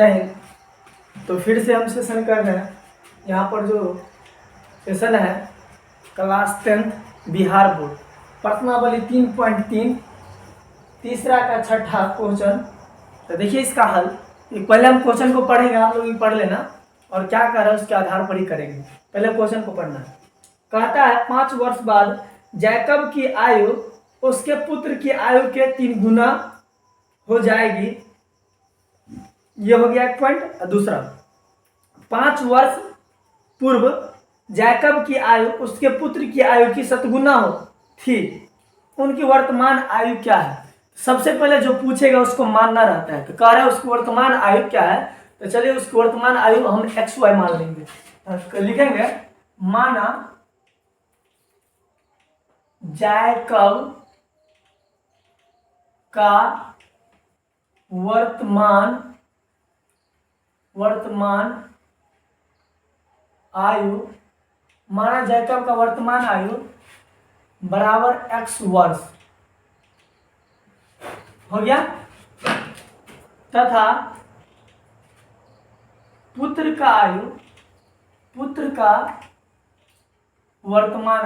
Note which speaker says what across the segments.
Speaker 1: जय हिंद। तो फिर से हम सेशन कर रहे हैं। यहाँ पर जो सेशन है क्लास 10 बिहार बोर्ड प्रश्नावली 3.3 तीसरा का छठा क्वेश्चन। तो देखिए इसका हल। पहले हम क्वेश्चन को पढ़ेंगे, आप लोग भी पढ़ लेना और क्या कर रहा है उसके आधार पर ही करेंगे। पहले क्वेश्चन को पढ़ना है। कहता है 5 वर्ष बाद जैकब की आयु उसके पुत्र की आयु के 3 गुना हो जाएगी। ये हो गया एक पॉइंट। दूसरा, 5 वर्ष पूर्व जैकब की आयु उसके पुत्र की आयु की 7 गुना हो थी, उनकी वर्तमान आयु क्या है। सबसे पहले जो पूछेगा उसको मानना रहता है। तो कह रहा है उसकी वर्तमान आयु क्या है। तो चलिए उसकी वर्तमान आयु हम XY मान लेंगे। तो लिखेंगे माना जैकब का वर्तमान आयु, माना जैकब का वर्तमान आयु बराबर X वर्ष हो गया, तथा पुत्र का वर्तमान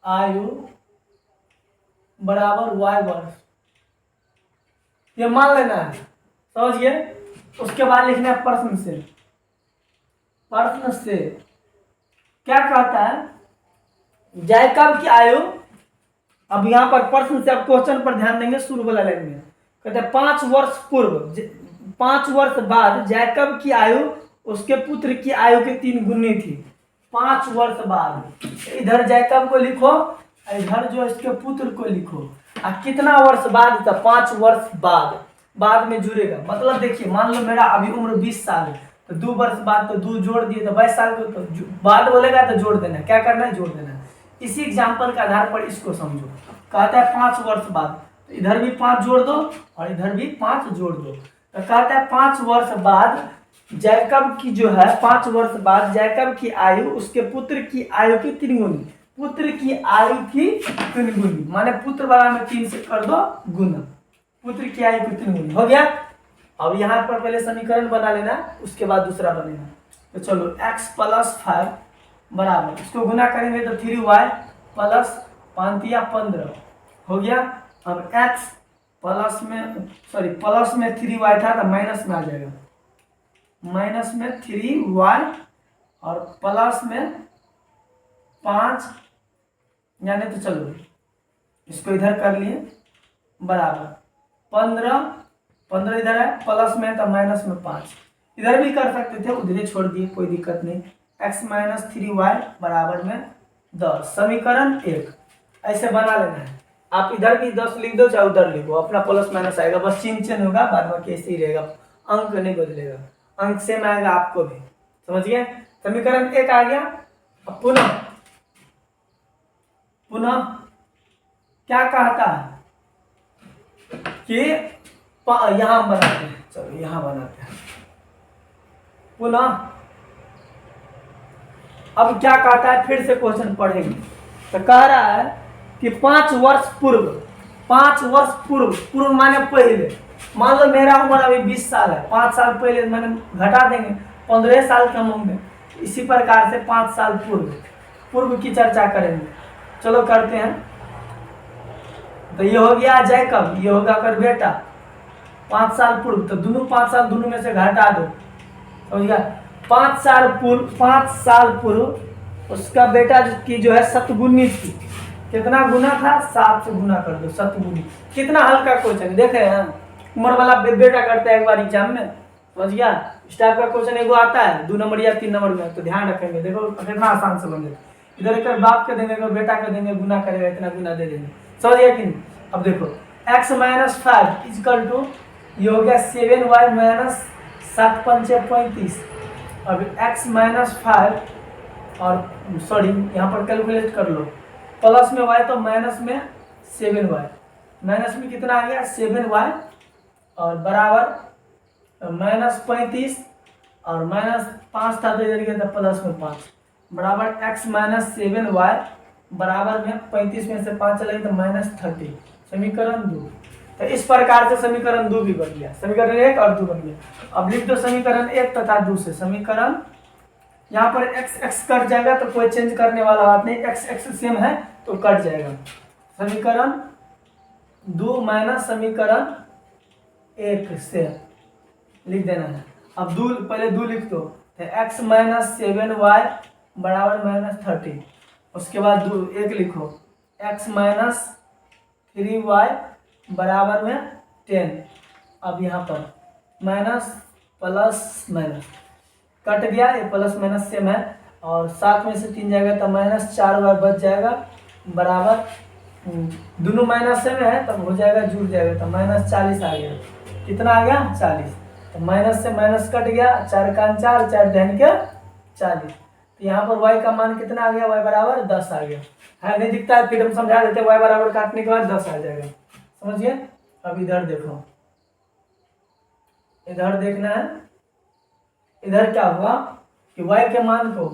Speaker 1: आयु बराबर Y वर्ष। ये मान लेना है, समझिए। उसके बाद लिखना है प्रश्न से क्या कहता है जैकब की आयु। अब यहाँ पर प्रश्न से अब क्वेश्चन पर ध्यान देंगे, शुरू वाला लाइन में कहते हैं 5 वर्ष पूर्व 5 वर्ष बाद जैकब की आयु उसके पुत्र की आयु के 3 गुनी थी। 5 वर्ष बाद इधर जैकब को लिखो, इधर जो इसके पुत्र को लिखो। कितना वर्ष बाद था? 5 वर्ष बाद में जुड़ेगा। मतलब देखिए, मान लो मेरा अभी उम्र 20 साल है, तो 2 वर्ष बाद तो 2 जोड़ दिए तो 22 साल को, तो बाद बोलेगा तो जोड़ देना। क्या करना है? जोड़ देना। इसी एग्जाम्पल के आधार पर इसको समझो। कहता है 5 वर्ष बाद, तो इधर भी 5 जोड़ दो और इधर भी 5 जोड़ दो। तो कहता है 5 वर्ष बाद जैकब की जो है 5 वर्ष बाद जैकब की आयु उसके पुत्र की आयु की 3 गुनी। पुत्र की आयु की 3 गुनी माने पुत्र वाला में 3 से कर दो गुना, पुत्र की आयु की 3 गुनी हो गया। अब यहाँ पर पहले समीकरण बना लेना, उसके बाद दूसरा बनेगा। तो चलो x + 5 बराबर, इसको गुना करेंगे तो 3y प्लस 5 हो गया। अब x प्लस में 3y था तो माइनस में आ जाएगा, माइनस में 3y और प्लस में 5, यानी तो चलो इसको इधर कर लिए बराबर 15 इधर है, प्लस में तो माइनस में 5 इधर भी कर सकते थे, उधर छोड़ दिए, कोई दिक्कत नहीं। x - 3y बराबर में 10। समीकरण 1 ऐसे बना लेना है। आप इधर भी 10 लिख दो चाहे उधर लिखो, अपना प्लस माइनस आएगा, बस चिन्ह चेंज होगा, बाद में कैसे ही रहेगा, अंक नहीं बदलेगा, अंक सेम आएगा आपको भी। समझ गए? समीकरण 1 आ गया। अब पुनः क्या कहता है कि यहां बनाते हैं, चलो यहां बनाते हैं पुनः। अब क्या कहता है, फिर से क्वेश्चन पढ़ेंगे। तो कह रहा है कि 5 वर्ष पूर्व माने पहले। मान लो मेरा उम्र अभी 20 साल है, 5 साल पहले मैंने घटा देंगे, 15 साल कम होंगे। इसी प्रकार से 5 साल पूर्व की चर्चा करेंगे। चलो करते हैं। तो ये हो गया जैकब, ये होगा कर बेटा 5 साल पूर्व, तो दोनों 5 साल दोनों में से घटा दो, समझ गया। 5 साल पूर्व उसका बेटा की जो है 7 गुनी थी। कितना गुना था? 7 से गुना कर दो, 7 गुनी। कितना हल्का क्वेश्चन देख रहे हैं, उम्र वाला बेटा करता है एक बार एग्जाम में, समझ गया। इस टाइप का क्वेश्चन एगो आता है 2 नंबर या 3 नंबर में, तो ध्यान रखेंगे। देखो कितना आसान से बन गया। इधर एक बाप के देंगे, बेटा के देंगे, गुना करेगा, इतना गुना दे देंगे, समझ गया कि नहीं। अब देखो x - 5 इक्वल टू ये हो गया 7y - 7 × 5 = 35। अब x - 5 और यहाँ पर कैलकुलेट कर लो, प्लस में y तो माइनस में 7y, माइनस में कितना आ गया 7y और बराबर -35 और -5 था तो इधर गया था प्लस में 5 बराबर x - 7y बराबर में 35 में से 5 चलेगा तो -30। समीकरण 2 तो इस प्रकार से समीकरण 2 भी बन गया, समीकरण 1 और 2 बन गया। अब लिख दो समीकरण 1 तथा 2 से समीकरण, यहाँ पर x x कट जाएगा तो कोई चेंज करने वाला बात नहीं, x x सेम है तो कट जाएगा। समीकरण 2 माइनस समीकरण 1 से लिख देना है। अब 2 पहले 2 लिख दो, तो x माइनस 7y बराबर माइनस 30। उसके बाद 1 लिखो, x माइनस 3y बराबर में 10। अब यहाँ पर माइनस प्लस माइनस कट गया, ये प्लस माइनस सेम है, और 7 में से 3 जाएगा तो माइनस 4y बच जाएगा बराबर, दोनों माइनस सेम है तब हो जाएगा, जुड़ जाएगा तो माइनस 40 आ गया। कितना आ गया 40, तो माइनस से माइनस कट गया, 4 का 4, 4 ध्यान के 40। तो यहाँ पर y का मान कितना आ गया, y बराबर 10 आ गया है, नहीं दिखता है फिर हम समझा देते, y बराबर काटने के बाद 10 आ जाएगा, समझिए। अब इधर देखो, इधर देखना है, इधर क्या हुआ कि y के मान को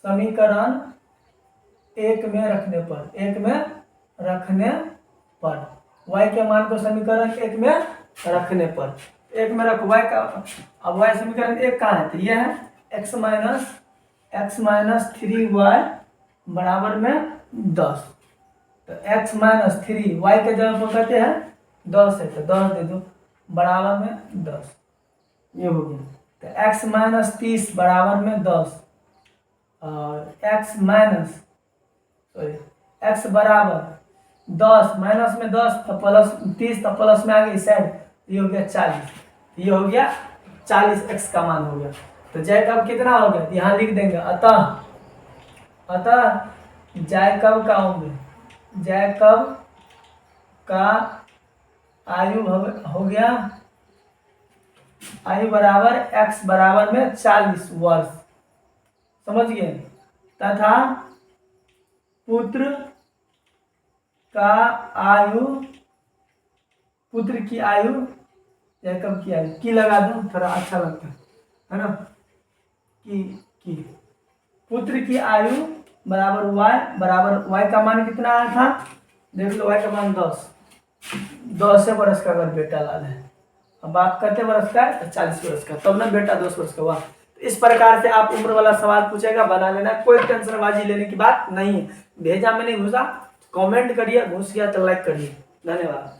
Speaker 1: समीकरण 1 में रखने पर, y के मान को समीकरण 1 में रखने पर, 1 में रखो y का। अब y समीकरण 1 कहाँ है, तो ये है x माइनस 3y बराबर में 10। तो x माइनस 3 y के जगह पर कहते हैं 10 है, तो 10 दे दो बराबर में 10, ये हो गया। तो x माइनस 30 बराबर में 10, और x बराबर 10 माइनस में 10 तो प्लस 30, तो प्लस में आ गई साइड, ये हो गया 40, ये हो गया 40 x का मान हो गया। तो जैकब कितना हो गया, यहाँ लिख देंगे, अतः जैकब का उम्र, जैकब का आयु हो गया, आयु बराबर x बराबर में 40 वर्ष, समझ गए। तथा पुत्र की आयु, जैकब की आयु की लगा दो थोड़ा अच्छा लगता है ना, की पुत्र की आयु बराबर y का मान कितना आया था, देख लो y का मान 10 वर्ष का अगर बेटा लाल है, अब बाप कितने वर्ष का है, तो 40 वर्ष का, तब ना बेटा 10 वर्ष का हुआ। तो इस प्रकार से आप उम्र वाला सवाल पूछेगा, बना लेना, कोई टेंशनबाजी लेने की बात नहीं है। भेजा में नहीं घुसा, कमेंट करिए, घुस गया तो लाइक करिए। धन्यवाद।